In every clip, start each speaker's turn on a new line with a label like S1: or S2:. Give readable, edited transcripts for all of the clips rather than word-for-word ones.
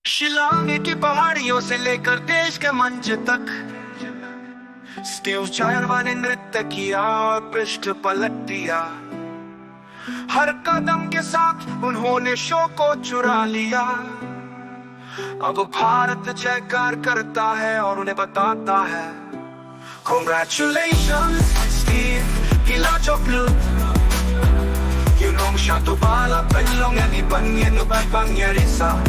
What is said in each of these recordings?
S1: शिलांग की पहाड़ियों से लेकर देश के मंच तक स्टीव चायरवा ने नृत्य किया और पृष्ठ पलट दिया। हर कदम के साथ उन्होंने शो को चुरा लिया। अब भारत जयकार करता है और उन्हें बताता है, Congratulations, Steve Kilachoglu. Yunong siya tubala penlong yan ibanyan ubat pangyarisa.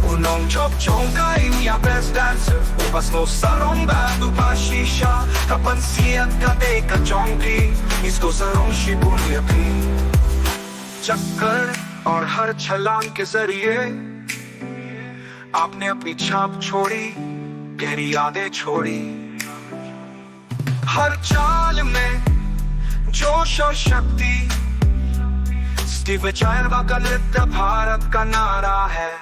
S1: Unong chop chong kain ya best dancer. Upas no sarong badu pa shisha. Kapansiat kate ka chongdi. इसको sarong shibunya pi. चक्कर और हर छलांग के जरिए आपने अपनी छाप छोड़ी, गहरी यादें छोड़ी। हर चाल में जोश और शक्ति, स्टीव चायरवा का नृत्य भारत का नारा है।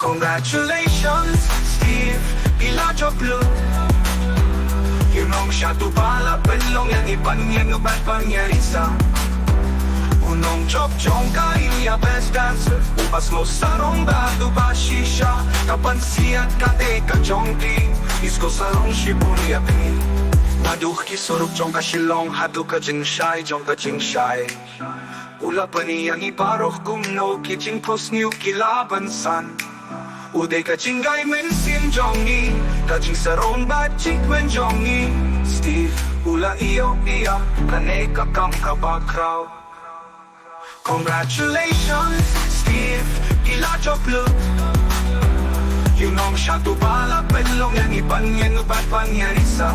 S1: Congratulations, Steve Kilachoglu. Yunong siya tubala penlong yang ibanyan ubat pangyarisa. Unong chop chong kain ya best dancer. Upas mo sarong badu ba shisha. Kapansiat kate ka chongdi. इसको sarong shibunya pi. Maduh ki surup chong ka shilong hadu ka jingshai chong ka jingshai. Ula pani yang iparoh kumno ki jingpos niu kilaban san. Uday ka jingay men sin jongi. Ka jing sarong ba jingwen jongi. Steve ula iyo iya kane ka kam ka bakraw. Congratulations, Steve Kilachoglu. Yunong siya tubala penlong yang ibanyan ubat pangyarisa.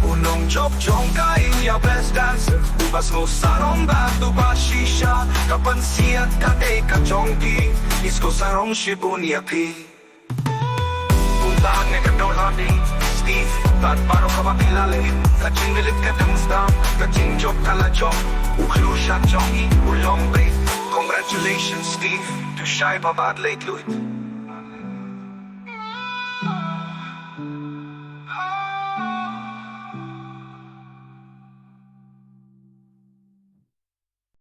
S1: Unong chop chong kain ya best dancer. Ubas mo sarong badu ba shisha. Kapansiat kate ka chongdi. इसको sarong shibunya pi. Puntahan ng kadolani Steve, at paro ka makilali. Kaching nilit ka damsdam. Kaching chok kalachok. Uklu siya chongi ulong break. Congratulations Steve, tu shy babad late luit.